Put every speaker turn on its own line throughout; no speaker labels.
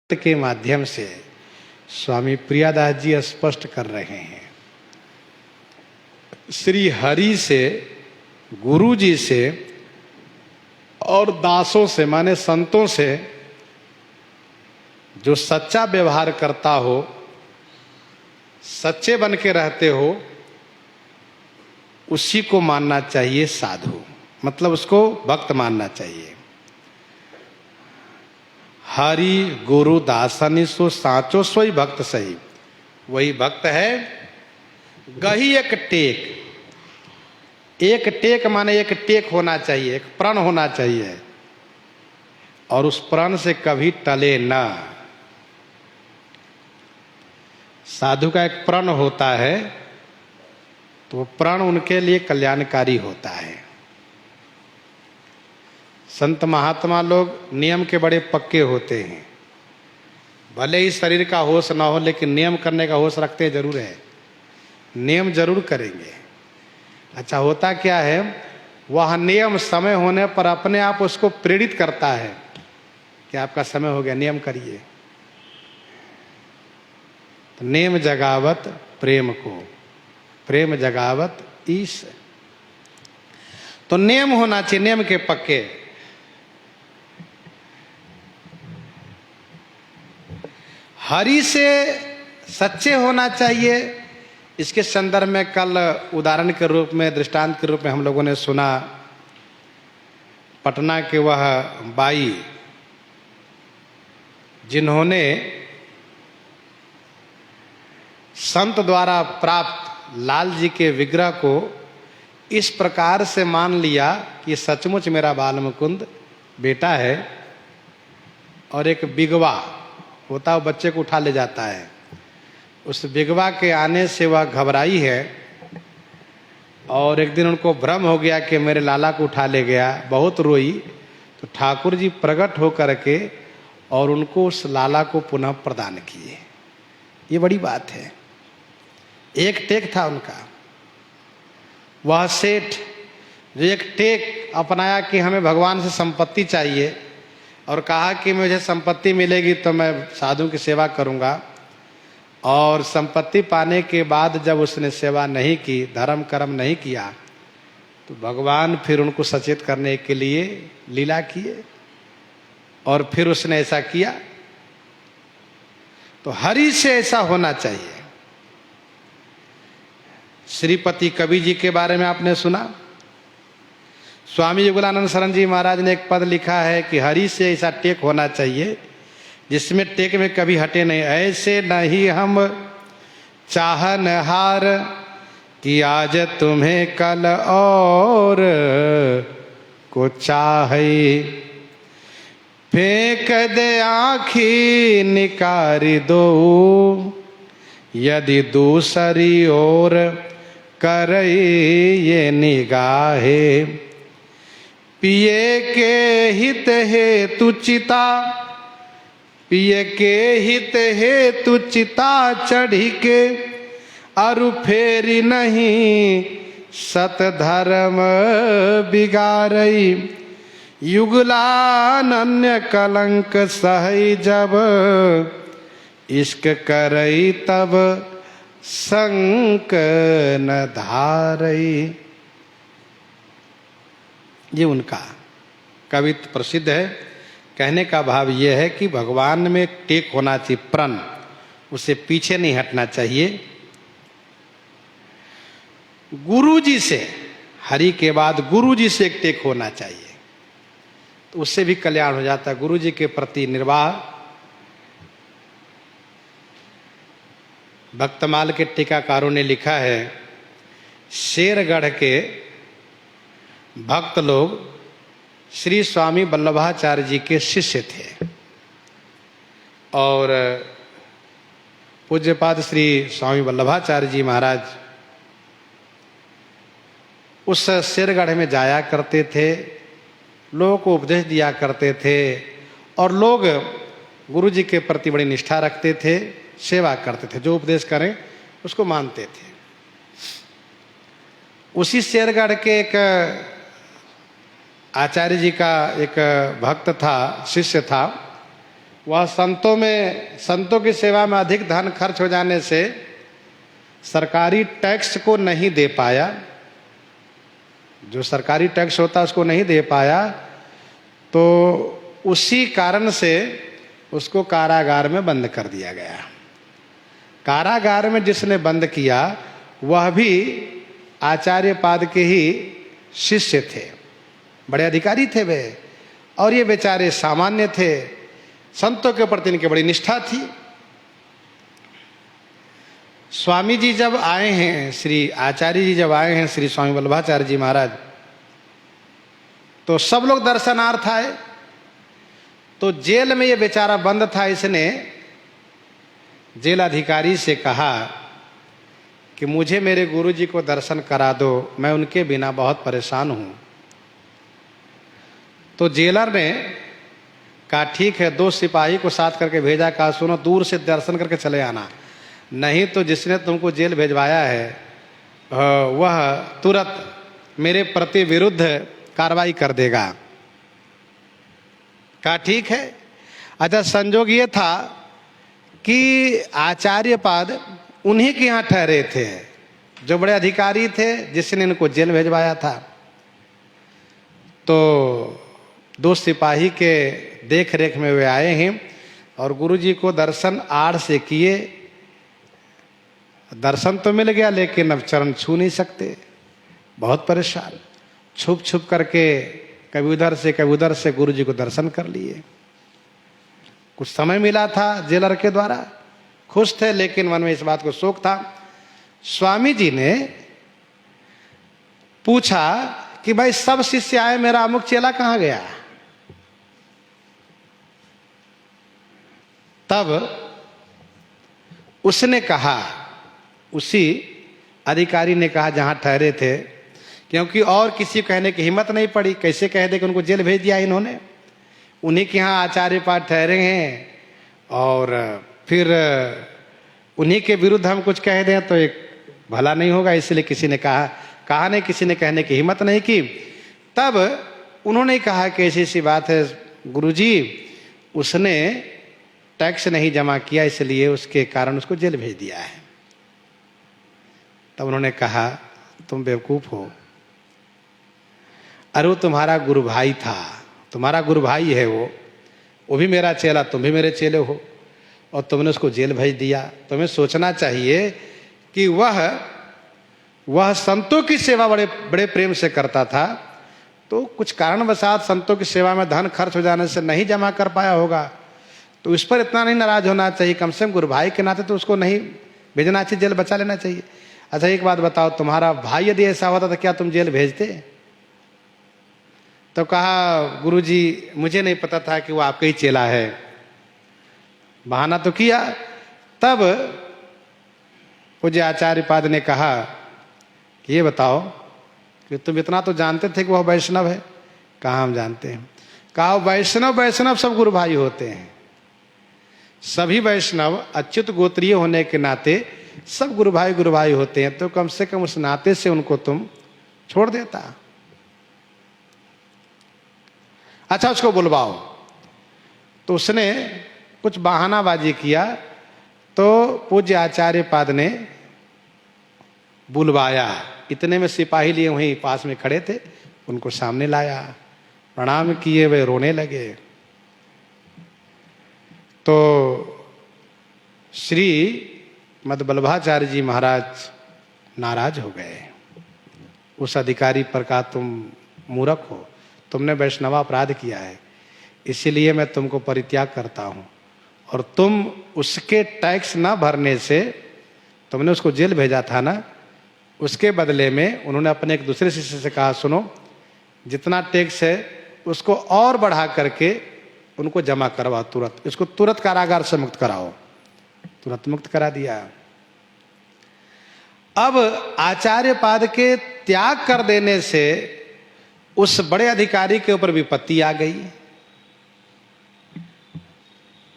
के माध्यम से स्वामी प्रियादास जी स्पष्ट कर रहे हैं। श्री हरि से, गुरु जी से और दासों से माने संतों से जो सच्चा व्यवहार करता हो, सच्चे बन के रहते हो, उसी को मानना चाहिए साधु, मतलब उसको भक्त मानना चाहिए। हरि गुरु दासनि सो साचो सोई भक्त सही, वही भक्त है। गही एक टेक, एक टेक माने एक टेक होना चाहिए, एक प्रण होना चाहिए, और उस प्रण से कभी टले ना। साधु का एक प्रण होता है, तो वो प्रण उनके लिए कल्याणकारी होता है। संत महात्मा लोग नियम के बड़े पक्के होते हैं, भले ही शरीर का होश ना हो, लेकिन नियम करने का होश रखते जरूर है, नियम जरूर करेंगे। अच्छा, होता क्या है, वह नियम समय होने पर अपने आप उसको प्रेरित करता है कि आपका समय हो गया, नियम करिए। तो नेम जगावत प्रेम को, प्रेम जगावत ईश। तो नियम होना चाहिए, नियम के पक्के। हरि से सच्चे होना चाहिए। इसके संदर्भ में कल उदाहरण के रूप में, दृष्टांत के रूप में हम लोगों ने सुना, पटना के वह बाई जिन्होंने संत द्वारा प्राप्त लाल जी के विग्रह को इस प्रकार से मान लिया कि सचमुच मेरा बाल मुकुंद बेटा है, और एक बिगवा होता है, बच्चे को उठा ले जाता है। उस बिगवा के आने से वह घबराई है, और एक दिन उनको भ्रम हो गया कि मेरे लाला को उठा ले गया, बहुत रोई। तो ठाकुर जी प्रकट होकर के और उनको उस लाला को पुनः प्रदान किए। ये बड़ी बात है। एक टेक था उनका। वह सेठ जो एक टेक अपनाया कि हमें भगवान से संपत्ति चाहिए, और कहा कि मुझे संपत्ति मिलेगी तो मैं साधु की सेवा करूंगा। और संपत्ति पाने के बाद जब उसने सेवा नहीं की, धर्म कर्म नहीं किया, तो भगवान फिर उनको सचेत करने के लिए लीला किए, और फिर उसने ऐसा किया। तो हरि से ऐसा होना चाहिए। श्रीपति कवि जी के बारे में आपने सुना। स्वामी युगलानंद शरण जी महाराज ने एक पद लिखा है कि हरि से ऐसा टेक होना चाहिए जिसमें टेक में कभी हटे नहीं। ऐसे नहीं हम चाहनहार कि आज तुम्हें कल और को चाहे, फेंक दे आँखी निकारी दो यदि दूसरी ओर करे ये निगाहे। पिए के हित हेतु चिता, पिए के हित हेतु चिता चढ़ी के, अरु फेरी नहीं सत धर्म बिगारई। युगलानन्य कलंक सहई जब, इश्क करई तब संक न धारई। ये उनका कवित्व प्रसिद्ध है। कहने का भाव यह है कि भगवान में एक टेक होना चाहिए, प्रण, उसे पीछे नहीं हटना चाहिए। गुरु जी से, हरि के बाद गुरु जी से एक टेक होना चाहिए, तो उससे भी कल्याण हो जाता है। गुरु जी के प्रति निर्वाह। भक्तमाल के टीकाकारों ने लिखा है, शेरगढ़ के भक्त लोग श्री स्वामी वल्लभाचार्य जी के शिष्य थे, और पूज्यपाद श्री स्वामी वल्लभाचार्य जी महाराज उस शेरगढ़ में जाया करते थे, लोगों को उपदेश दिया करते थे, और लोग गुरु जी के प्रति बड़ी निष्ठा रखते थे, सेवा करते थे, जो उपदेश करें उसको मानते थे। उसी शेरगढ़ के एक आचार्य जी का एक भक्त था, शिष्य था, वह संतों की सेवा में अधिक धन खर्च हो जाने से सरकारी टैक्स को नहीं दे पाया, जो सरकारी टैक्स होता है उसको नहीं दे पाया, तो उसी कारण से उसको कारागार में बंद कर दिया गया। कारागार में जिसने बंद किया वह भी आचार्य पाद के ही शिष्य थे, बड़े अधिकारी थे वे, और ये बेचारे सामान्य थे। संतों के प्रति इनकी बड़ी निष्ठा थी। स्वामी जी जब आए हैं, श्री आचार्य जी जब आए हैं, श्री स्वामी वल्लभाचार्य जी महाराज, तो सब लोग दर्शनार्थ आए। तो जेल में ये बेचारा बंद था, इसने जेल अधिकारी से कहा कि मुझे मेरे गुरु जी को दर्शन करा दो, मैं उनके बिना बहुत परेशान हूं। तो जेलर ने कहा ठीक है, 2 सिपाही को साथ करके भेजा, कहा सुनो दूर से दर्शन करके चले आना, नहीं तो जिसने तुमको जेल भेजवाया है वह तुरंत मेरे प्रति विरुद्ध कार्रवाई कर देगा। कहा ठीक है। अच्छा, संजोग ये था कि आचार्य पाद उन्हीं के यहाँ ठहरे थे, जो बड़े अधिकारी थे, जिसने इनको जेल भेजवाया था। तो 2 सिपाही के देख रेख में वे आए हैं और गुरुजी को दर्शन आड़ से किए। दर्शन तो मिल गया, लेकिन अब चरण छू नहीं सकते, बहुत परेशान। छुप छुप करके कभी उधर से गुरुजी को दर्शन कर लिए। कुछ समय मिला था जेलर के द्वारा, खुश थे, लेकिन मन में इस बात को शोक था। स्वामी जी ने पूछा कि भाई सब शिष्य आए, मेरा अमुक चेला कहां गया? तब उसने कहा, उसी अधिकारी ने कहा जहां ठहरे थे, क्योंकि और किसी को कहने की हिम्मत नहीं पड़ी, कैसे कह दे कि उनको जेल भेज दिया इन्होंने, उन्हीं के यहाँ आचार्य पाद ठहरे हैं और फिर उन्हीं के विरुद्ध हम कुछ कह दें तो एक भला नहीं होगा, इसलिए किसी ने कहा नहीं, किसी ने कहने की हिम्मत नहीं की। तब उन्होंने कहा कि ऐसी सी बात है गुरुजी, उसने टैक्स नहीं जमा किया, इसलिए उसके कारण उसको जेल भेज दिया है। तब उन्होंने कहा तुम बेवकूफ हो, अरे वो तुम्हारा गुरु भाई था, तुम्हारा गुरु भाई है वो भी मेरा चेला, तुम भी मेरे चेले हो, और तुमने उसको जेल भेज दिया। तुम्हें सोचना चाहिए कि वह संतों की सेवा बड़े बड़े प्रेम से करता था, तो कुछ कारणवशात संतों की सेवा में धन खर्च हो जाने से नहीं जमा कर पाया होगा, तो इस पर इतना नहीं नाराज होना चाहिए। कम से कम गुरु भाई के नाते तो उसको नहीं भेजना चाहिए, जेल बचा लेना चाहिए। अच्छा एक बात बताओ, तुम्हारा भाई यदि ऐसा होता तो क्या तुम जेल भेजते? तो कहा गुरुजी मुझे नहीं पता था कि वो आपका ही चेला है, बहाना तो किया। तब पूज्य आचार्य पाद ने कहा कि ये बताओ कि तुम इतना तो जानते थे कि वह वैष्णव है? कहा हम जानते हैं। कहा वैष्णव सब गुरु भाई होते हैं, सभी वैष्णव अच्युत गोत्रीय होने के नाते सब गुरु भाई होते हैं, तो कम से कम उस नाते से उनको तुम छोड़ देता। अच्छा उसको बुलवाओ। तो उसने कुछ बहानाबाजी किया, तो पूज्य आचार्य पाद ने बुलवाया। इतने में सिपाही लिए वहीं पास में खड़े थे, उनको सामने लाया, प्रणाम किए, वे रोने लगे। तो श्री मद वल्लभाचार्य जी महाराज नाराज हो गए। उस अधिकारी पर कहा तुम मूर्ख हो, तुमने वैष्णवा अपराध किया है, इसीलिए मैं तुमको परित्याग करता हूं, और तुम उसके टैक्स ना भरने से तुमने उसको जेल भेजा था ना, उसके बदले में उन्होंने अपने एक दूसरे शिष्य से कहा सुनो, जितना टैक्स है उसको और बढ़ा करके उनको जमा करवाओ, तुरंत इसको तुरंत कारागार से मुक्त कराओ। तुरंत मुक्त करा दिया। अब आचार्य पाद के त्याग कर देने से उस बड़े अधिकारी के ऊपर विपत्ति आ गई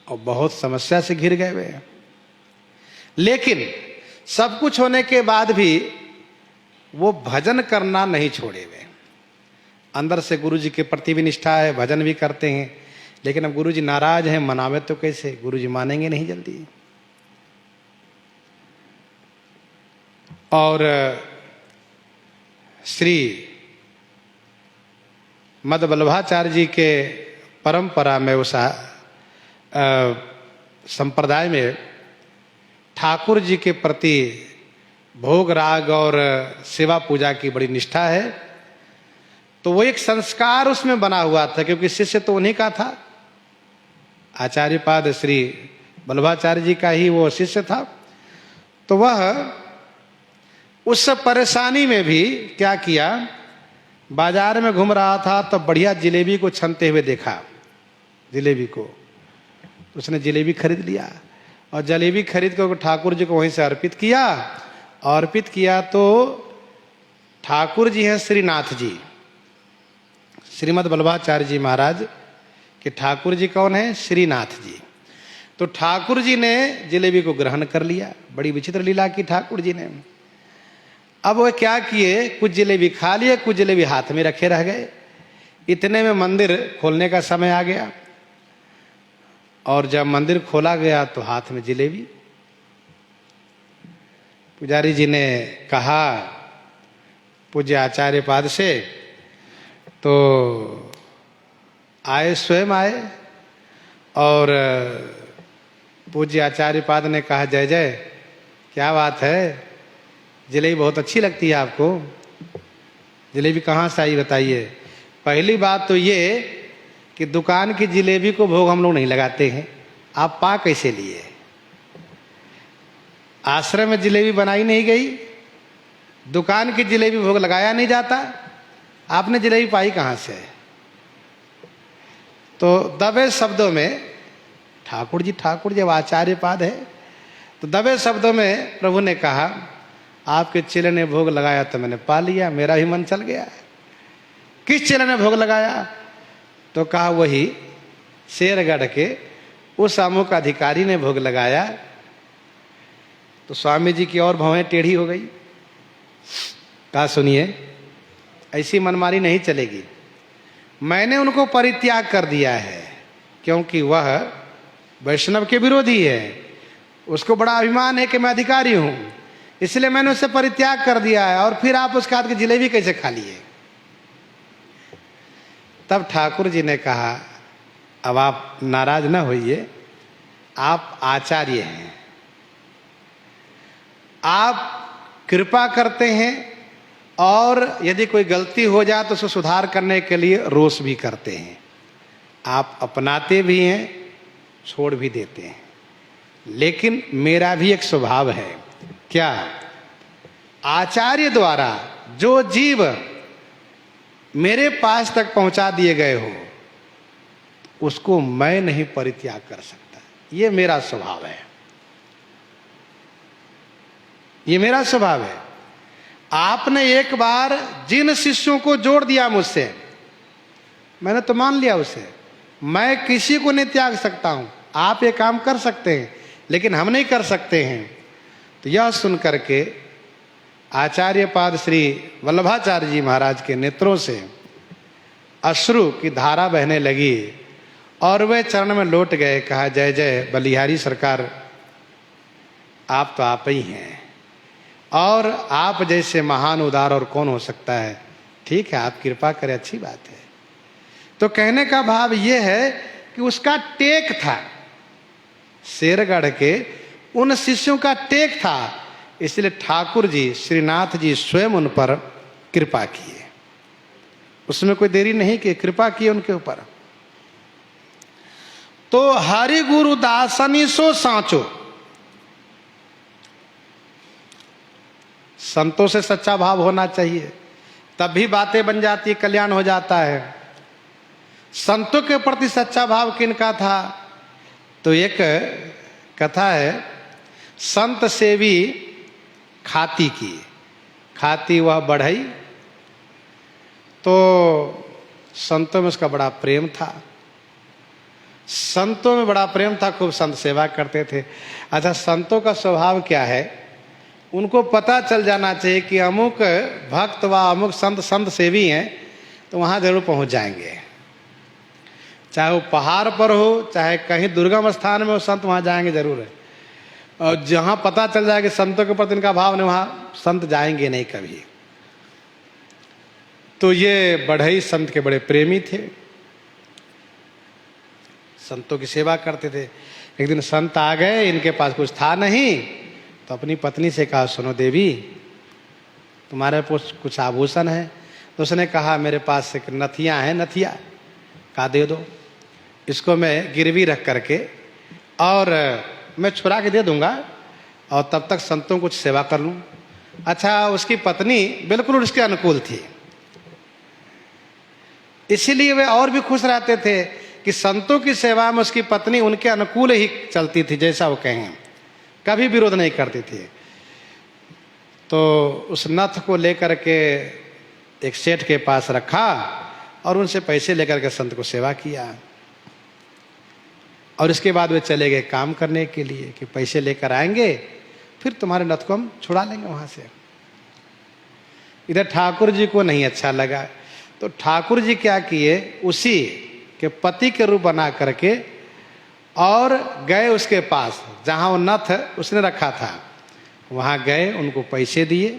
और बहुत समस्या से घिर गए वे। लेकिन सब कुछ होने के बाद भी वो भजन करना नहीं छोड़े वे। अंदर से गुरु जी के प्रति भी निष्ठा है, भजन भी करते हैं, लेकिन अब गुरुजी नाराज हैं, मनावे तो कैसे, गुरुजी मानेंगे नहीं जल्दी। और श्री मद वल्लभाचार्य जी के परंपरा में, उस संप्रदाय में ठाकुर जी के प्रति भोग राग और सेवा पूजा की बड़ी निष्ठा है। तो वो एक संस्कार उसमें बना हुआ था, क्योंकि शिष्य तो उन्हीं का था, आचार्यपाद श्री वल्लभाचार्य जी का ही वो शिष्य था। तो वह उस परेशानी में भी क्या किया, बाजार में घूम रहा था तो बढ़िया जिलेबी को छनते हुए देखा, जिलेबी को, तो उसने जिलेबी खरीद लिया और जलेबी खरीद कर ठाकुर जी को वहीं से अर्पित किया। अर्पित किया तो ठाकुर जी हैं श्रीनाथ जी, श्रीमद वल्लभाचार्य जी महाराज कि ठाकुर जी कौन है, श्रीनाथ जी। तो ठाकुर जी ने जिलेबी को ग्रहण कर लिया। बड़ी विचित्र लीला की ठाकुर जी ने। अब वो क्या किए, कुछ जिलेबी खा लिए, कुछ जिलेबी हाथ में रखे रह गए। इतने में मंदिर खोलने का समय आ गया, और जब मंदिर खोला गया तो हाथ में जिलेबी। पुजारी जी ने कहा पूज्य आचार्य पाद से, तो आए, स्वयं आए, और पूज्य आचार्य पाद ने कहा, जय जय, क्या बात है, जलेबी बहुत अच्छी लगती है आपको, जलेबी कहाँ से आई बताइए। पहली बात तो ये कि दुकान की जिलेबी को भोग हम लोग नहीं लगाते हैं, आप पा कैसे लिए? आश्रम में जिलेबी बनाई नहीं गई, दुकान की जिलेबी भोग लगाया नहीं जाता, आपने जिलेबी पाई कहाँ से? तो दबे शब्दों में ठाकुर जी अब आचार्य पाद है, तो दबे शब्दों में प्रभु ने कहा, आपके चेले ने भोग लगाया तो मैंने पा लिया, मेरा भी मन चल गया। किस चेले ने भोग लगाया? तो कहा वही शेरगढ़ के उस अमुक अधिकारी ने भोग लगाया। तो स्वामी जी की और भवें टेढ़ी हो गई। कहा सुनिए, ऐसी मनमानी नहीं चलेगी, मैंने उनको परित्याग कर दिया है, क्योंकि वह वैष्णव के विरोधी है, उसको बड़ा अभिमान है कि मैं अधिकारी हूं, इसलिए मैंने उससे परित्याग कर दिया है, और फिर आप उसके हाथ की जिलेबी कैसे खा लिए? तब ठाकुर जी ने कहा, अब आप नाराज ना होइए, आप आचार्य हैं, आप कृपा करते हैं, और यदि कोई गलती हो जाए तो उसको सुधार करने के लिए रोष भी करते हैं, आप अपनाते भी हैं, छोड़ भी देते हैं। लेकिन मेरा भी एक स्वभाव है, क्या? आचार्य द्वारा जो जीव मेरे पास तक पहुंचा दिए गए हो, उसको मैं नहीं परित्याग कर सकता। ये मेरा स्वभाव है, ये मेरा स्वभाव है। आपने एक बार जिन शिष्यों को जोड़ दिया मुझसे, मैंने तो मान लिया उसे, मैं किसी को नहीं त्याग सकता हूं। आप ये काम कर सकते हैं, लेकिन हम नहीं कर सकते हैं। तो यह सुन करके आचार्य पाद श्री वल्लभाचार्य जी महाराज के नेत्रों से अश्रु की धारा बहने लगी, और वे चरण में लौट गए। कहा, जय जय बलिहारी सरकार, आप तो आप ही हैं, और आप जैसे महान उदार और कौन हो सकता है। ठीक है, आप कृपा करें, अच्छी बात है। तो कहने का भाव यह है कि उसका टेक था, शेरगढ़ के उन शिष्यों का टेक था, इसलिए ठाकुर जी श्रीनाथ जी स्वयं उन पर कृपा किए, उसमें कोई देरी नहीं की, कृपा किए उनके ऊपर। तो हरि गुरु दासनी सो सांचो, संतों से सच्चा भाव होना चाहिए, तब भी बातें बन जाती, कल्याण हो जाता है। संतों के प्रति सच्चा भाव किनका था? तो एक कथा है, संत सेवी खाती की, खाती वह बढ़ई। तो संतों में उसका बड़ा प्रेम था, संतों में बड़ा प्रेम था, खूब संत सेवा करते थे। अच्छा, संतों का स्वभाव क्या है? उनको पता चल जाना चाहिए कि अमुक भक्त व अमुक संत सेवी हैं, तो वहाँ जरूर पहुँच जाएंगे, चाहे वो पहाड़ पर हो, चाहे कहीं दुर्गम स्थान में हो, संत वहाँ जाएंगे जरूर है। और जहाँ पता चल जाए कि संतों के प्रति इनका भाव नहीं, वहाँ संत जाएंगे नहीं कभी। तो ये बढ़ई संत के बड़े प्रेमी थे, संतों की सेवा करते थे। एक दिन संत आ गए, इनके पास कुछ था नहीं, तो अपनी पत्नी से कहा, सुनो देवी, तुम्हारे पास कुछ आभूषण है? तो उसने कहा, मेरे पास एक नथिया है, नथिया। कहा दे दो, इसको मैं गिरवी रख करके और मैं छुरा के दे दूंगा, और तब तक संतों कुछ सेवा कर लूं। अच्छा, उसकी पत्नी बिल्कुल उसके अनुकूल थी, इसीलिए वे और भी खुश रहते थे कि संतों की सेवा में उसकी पत्नी उनके अनुकूल ही चलती थी, जैसा वो कहें, कभी विरोध नहीं करती थी। तो उस नथ को लेकर के एक सेठ के पास रखा और उनसे पैसे लेकर के संत को सेवा किया। और इसके बाद वे चले गए काम करने के लिए कि पैसे लेकर आएंगे, फिर तुम्हारे नथ को हम छुड़ा लेंगे वहां से। इधर ठाकुर जी को नहीं अच्छा लगा, तो ठाकुर जी क्या किए, उसी के पति के रूप बना करके और गए उसके पास, जहां वो नथ उसने रखा था, वहां गए, उनको पैसे दिए,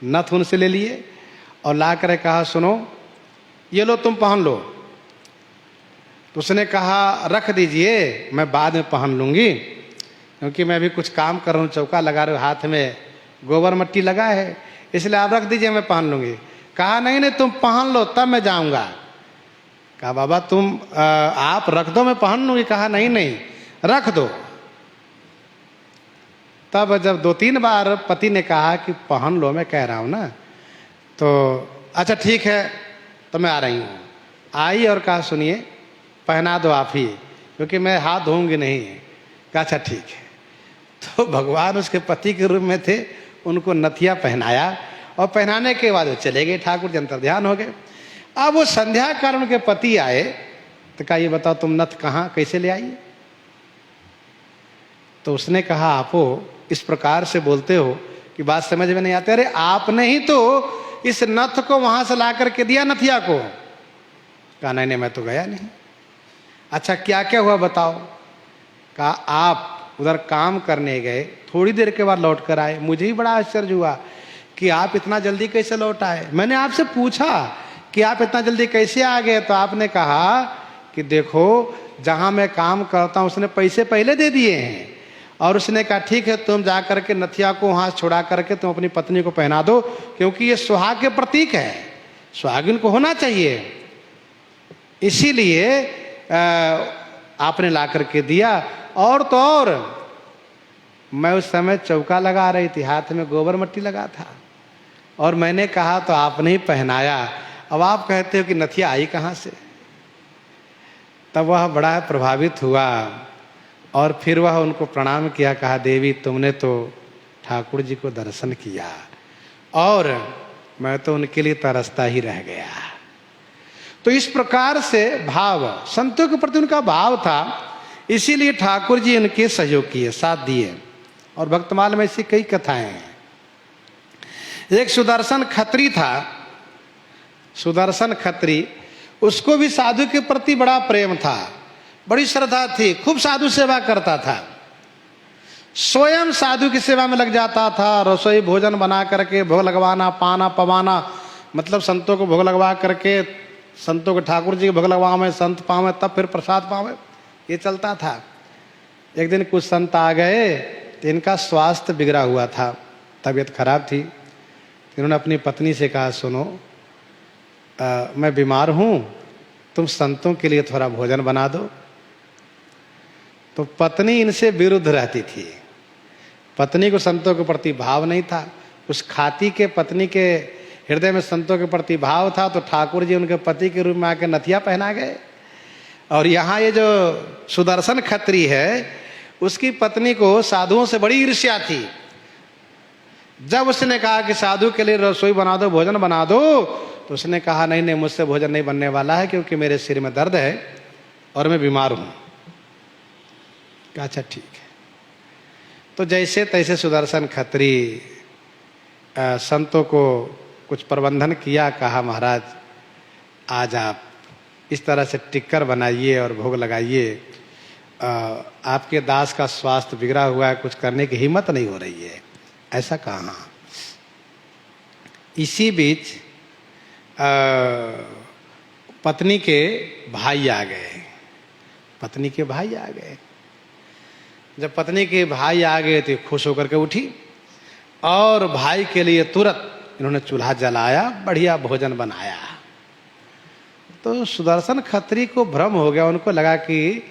नथ उनसे ले लिए और ला कर कहा, सुनो ये लो, तुम पहन लो। तो उसने कहा, रख दीजिए, मैं बाद में पहन लूंगी, क्योंकि मैं अभी कुछ काम कर रहा हूँ, चौका लगा रहा हूँ, हाथ में गोबर मट्टी लगा है, इसलिए आप रख दीजिए, मैं पहन लूंगी। कहा, नहीं नहीं, तुम पहन लो, तब मैं जाऊंगा। कहा, बाबा तुम आप रख दो, मैं पहन लूंगी। कहा, नहीं नहीं, रख दो। तब जब 2-3 बार पति ने कहा कि पहन लो, मैं कह रहा हूं ना, तो अच्छा ठीक है, तो मैं आ रही हूं। आई और कहा, सुनिए, पहना दो आप ही, क्योंकि मैं हाथ धोऊंगी नहीं। कहा, अच्छा ठीक है। तो भगवान उसके पति के रूप में थे, उनको नथिया पहनाया और पहनाने के बाद वो चले गए, ठाकुर जी अंतर्ध्यान हो गए। अब वो संध्या काल उनके पति आए, तो कहा, ये बताओ तुम नथ कहाँ कैसे ले आई? तो उसने कहा, आपो इस प्रकार से बोलते हो कि बात समझ में नहीं आती। अरे आपने ही तो इस नथ को वहां से ला करके दिया नथिया को। कहा, नहीं नहीं, मैं तो गया नहीं। अच्छा, क्या क्या हुआ बताओ? कहा, आप उधर काम करने गए, थोड़ी देर के बाद लौट कर आए, मुझे ही बड़ा आश्चर्य हुआ कि आप इतना जल्दी कैसे लौट आए। मैंने आपसे पूछा कि आप इतना जल्दी कैसे आ गए, तो आपने कहा कि देखो, जहां मैं काम करता हूं उसने पैसे पहले दे दिए हैं, और उसने कहा ठीक है, तुम जा करके नथिया को वहां छुड़ा करके तुम अपनी पत्नी को पहना दो, क्योंकि ये सुहाग के प्रतीक है, सुहागिन को होना चाहिए, इसीलिए आपने ला करके दिया। और तो और मैं उस समय चौका लगा रही थी, हाथ में गोबर मट्टी लगा था, और मैंने कहा तो आपने ही पहनाया। अब आप कहते हो कि नथिया आई कहाँ से? तब वह बड़ा प्रभावित हुआ और फिर वह उनको प्रणाम किया। कहा, देवी तुमने तो ठाकुर जी को दर्शन किया और मैं तो उनके लिए तरसता ही रह गया। तो इस प्रकार से भाव, संतों के प्रति उनका भाव था, इसीलिए ठाकुर जी इनके सहयोग किए, साथ दिए। और भक्तमाल में ऐसी कई कथाएं हैं। एक सुदर्शन खत्री था, सुदर्शन खत्री, उसको भी साधु के प्रति बड़ा प्रेम था, बड़ी श्रद्धा थी, खूब साधु सेवा करता था, स्वयं साधु की सेवा में लग जाता था, रसोई भोजन बना करके भोग लगवाना, पाना पवाना, मतलब संतों को भोग लगवा करके, संतों को ठाकुर जी के भोग लगवावे, संत पावे, तब फिर प्रसाद पावे, ये चलता था। एक दिन कुछ संत आ गए, तो इनका स्वास्थ्य बिगड़ा हुआ था, तबीयत खराब थी। इन्होंने अपनी पत्नी से कहा, सुनो मैं बीमार हूँ, तुम संतों के लिए थोड़ा भोजन बना दो। तो पत्नी इनसे विरुद्ध रहती थी, पत्नी को संतों के प्रति भाव नहीं था। उस खाती के पत्नी के हृदय में संतों के प्रति भाव था, तो ठाकुर जी उनके पति के रूप में आके नथिया पहना गए। और यहाँ ये जो सुदर्शन खत्री है, उसकी पत्नी को साधुओं से बड़ी ईर्ष्या थी। जब उसने कहा कि साधु के लिए रसोई बना दो, भोजन बना दो, तो उसने कहा, नहीं नहीं, मुझसे भोजन नहीं बनने वाला है, क्योंकि मेरे सिर में दर्द है और मैं बीमार हूँ। कहा, अच्छा ठीक है। तो जैसे तैसे सुदर्शन खत्री संतों को कुछ प्रबंधन किया। कहा, महाराज आज आप इस तरह से टिक्कर बनाइए और भोग लगाइए। आपके दास का स्वास्थ्य बिगड़ा हुआ है, कुछ करने की हिम्मत नहीं हो रही है, ऐसा कहा। इसी बीच पत्नी के भाई आ गए। पत्नी के भाई आ गए। जब पत्नी के भाई आ गए तो खुश होकर के उठी और भाई के लिए तुरंत इन्होंने चूल्हा जलाया, बढ़िया भोजन बनाया। तो सुदर्शन खत्री को भ्रम हो गया, उनको लगा कि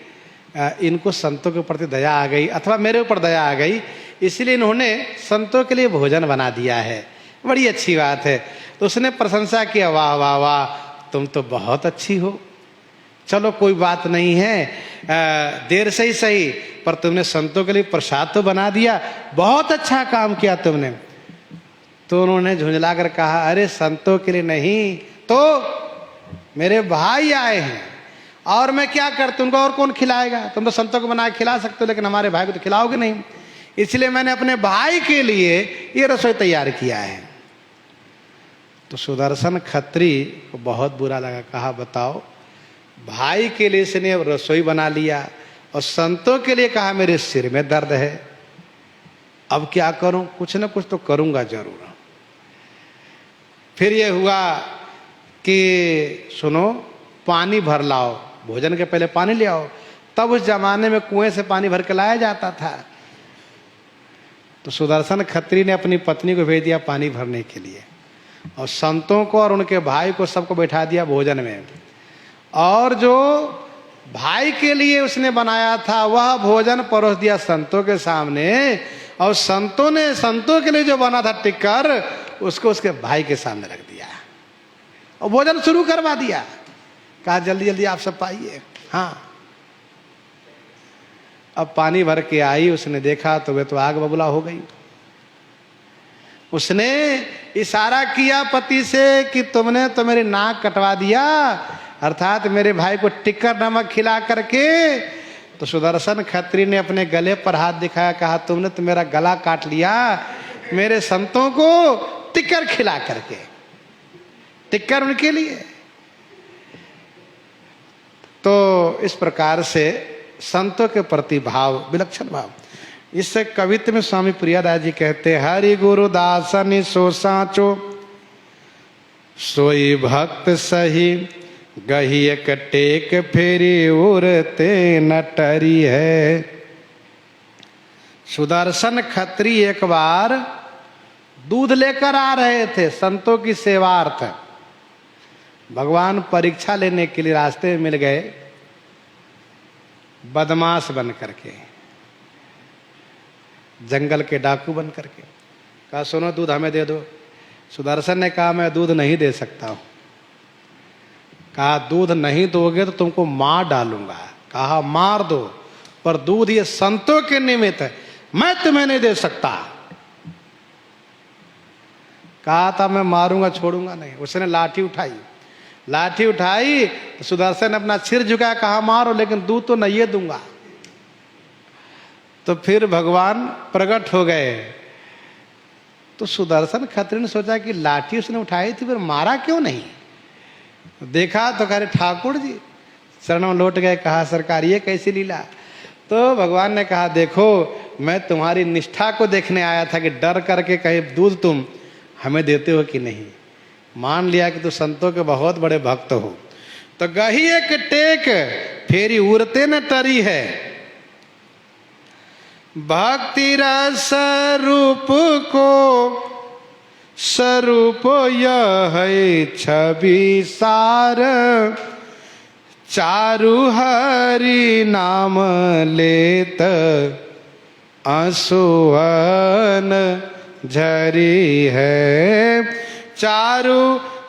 इनको संतों के प्रति दया आ गई अथवा मेरे ऊपर दया आ गई, इसलिए इन्होंने संतों के लिए भोजन बना दिया है, बड़ी अच्छी बात है। तो उसने प्रशंसा किया, वाह वाह वाह, तुम तो बहुत अच्छी हो, चलो कोई बात नहीं है, देर से ही सही पर तुमने संतों के लिए प्रसाद तो बना दिया, बहुत अच्छा काम किया तुमने। तो उन्होंने झुंझला कर कहा, अरे संतों के लिए नहीं, तो मेरे भाई आए हैं और मैं क्या कर, तुमको और कौन खिलाएगा? तुम तो संतों को बना के खिला सकते हो, लेकिन हमारे भाई को तो खिलाओगे नहीं, इसलिए मैंने अपने भाई के लिए ये रसोई तैयार किया है। तो सुदर्शन खत्री को बहुत बुरा लगा, कहा बताओ, भाई के लिए इसने रसोई बना लिया और संतों के लिए कहा मेरे सिर में दर्द है, अब क्या करूं? कुछ ना कुछ तो करूंगा जरूर। फिर ये हुआ कि सुनो, पानी भर लाओ, भोजन के पहले पानी ले आओ। तब उस जमाने में कुएं से पानी भर के लाया जाता था। तो सुदर्शन खत्री ने अपनी पत्नी को भेज दिया पानी भरने के लिए और संतों को और उनके भाई को सबको बैठा दिया भोजन में। और जो भाई के लिए उसने बनाया था वह भोजन परोस दिया संतों के सामने, और संतों ने संतों के लिए जो बना था टिक्कर उसको उसके भाई के सामने रख दिया और भोजन शुरू करवा दिया। कहा जल्दी जल्दी आप सब पाइए। हाँ, अब पानी भर के आई, उसने देखा तो वे तो आग बबूला हो गई। उसने इशारा किया पति से कि तुमने तो मेरी नाक कटवा दिया, अर्थात मेरे भाई को टिक्कर नमक खिला करके। तो सुदर्शन खत्री ने अपने गले पर हाथ दिखाया, कहा तुमने तो मेरा गला काट लिया मेरे संतों को टिक्कर खिला करके। टिक्कर उनके लिए। तो इस प्रकार से संतों के प्रति भाव, विलक्षण भाव। इससे कवित्व में स्वामी प्रियादास जी कहते, हरि गुरु दासन सो साचो, सोई भक्त सही, गही एक टेक फेरी उरते नटरी है। सुदर्शन खत्री एक बार दूध लेकर आ रहे थे संतों की सेवार्थ। भगवान परीक्षा लेने के लिए रास्ते में मिल गए बदमाश बन करके, जंगल के डाकू बन करके। कहा सुनो दूध हमें दे दो। सुदर्शन ने कहा मैं दूध नहीं दे सकता हूं। कहा दूध नहीं दोगे तो तुमको मार डालूंगा। कहा मार दो, पर दूध ये संतों के निमित्त है, मैं तुम्हें नहीं दे सकता। कहा था मैं मारूंगा छोड़ूंगा नहीं। उसने लाठी उठाई, लाठी उठाई तो सुदर्शन ने अपना सिर झुकाया, कहा मारो लेकिन दूध तो नहीं दूंगा। तो फिर भगवान प्रकट हो गए। तो सुदर्शन खत्री ने सोचा कि लाठी उसने उठाई थी, फिर मारा क्यों नहीं। देखा तो कह रहे ठाकुर जी, शरण में लौट गए। कहा सरकार ये कैसी लीला। तो भगवान ने कहा देखो मैं तुम्हारी निष्ठा को देखने आया था कि डर करके कहीं दूध तुम हमें देते हो कि नहीं। मान लिया कि तू संतों के बहुत बड़े भक्त हो। तो गही एक टेक फेरी उड़ते न टरी है, भक्ति रस रूप को स्वरूप यह है छवि सार, चारु हरि नाम लेत आंसुअन झरी है। चारु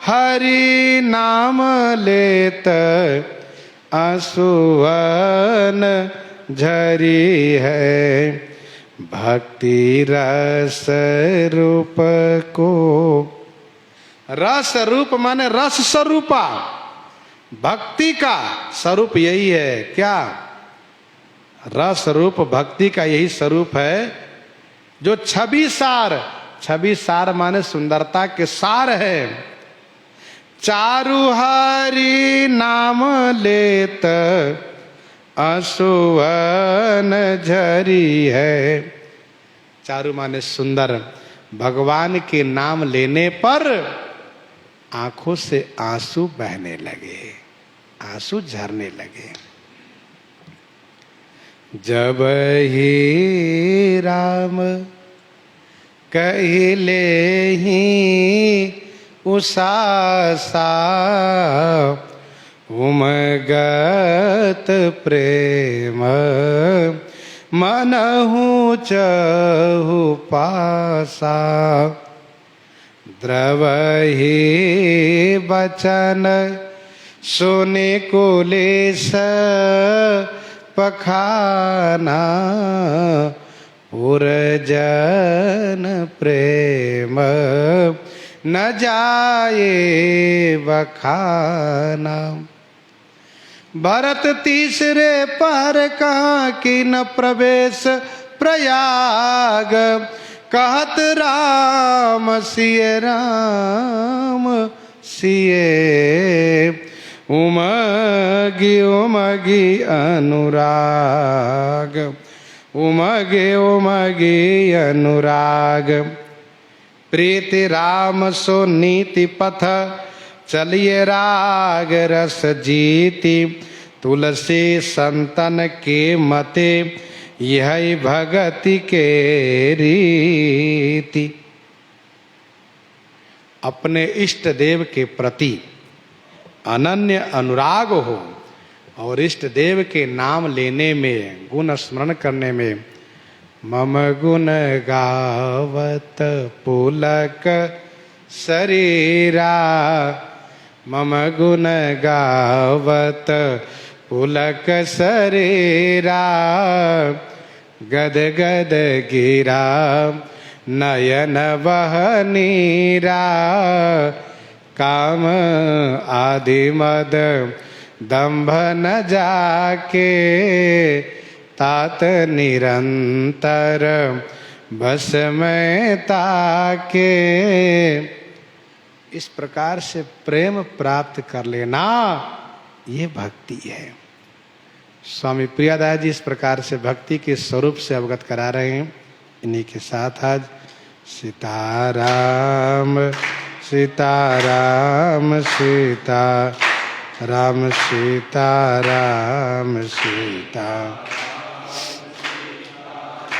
हरि नाम लेत आंसुअन झरी है, भक्ति रस रूप को। रस रूप माने रस स्वरूपा, भक्ति का स्वरूप यही है। क्या? रस रूप भक्ति का यही स्वरूप है जो छवि सार, छवि सार माने सुंदरता के सार है। चारु हरि नाम लेत आंसुअन झरी है। चारु माने सुंदर। भगवान के नाम लेने पर आंखों से आंसू बहने लगे, आंसू झरने लगे। जब ही राम कहिले ही उषासा उमगत प्रेम मनहु चहु पासा। द्रवहि बचन सुनि कुलेश पखाना पुरजन प्रेम न जाए बखाना। भरत तीसरे पर कहा कि न प्रवेश प्रयाग कहत राम सिय राम सिए। उमगी उमगी अनुराग उमगे उमगी अनुराग। प्रीति राम सो नीति पथ चलिए राग रस जीति। तुलसी संतन के मते यही भगति के रीति। अपने इष्ट देव के प्रति अनन्य अनुराग हो और इष्ट देव के नाम लेने में, गुण स्मरण करने में मम गुण गावत पुलक शरीरा। मम गुण गावत पुलक शरीरा। गद गद गिरा नयन बहनीरा। काम आदि मद दंभ न जाके तात निरंतर बस में ताके। इस प्रकार से प्रेम प्राप्त कर लेना ये भक्ति है। स्वामी प्रियादास जी इस प्रकार से भक्ति के स्वरूप से अवगत करा रहे हैं। इन्हीं के साथ आज सीताराम सीताराम सीता राम सीताराम सीता।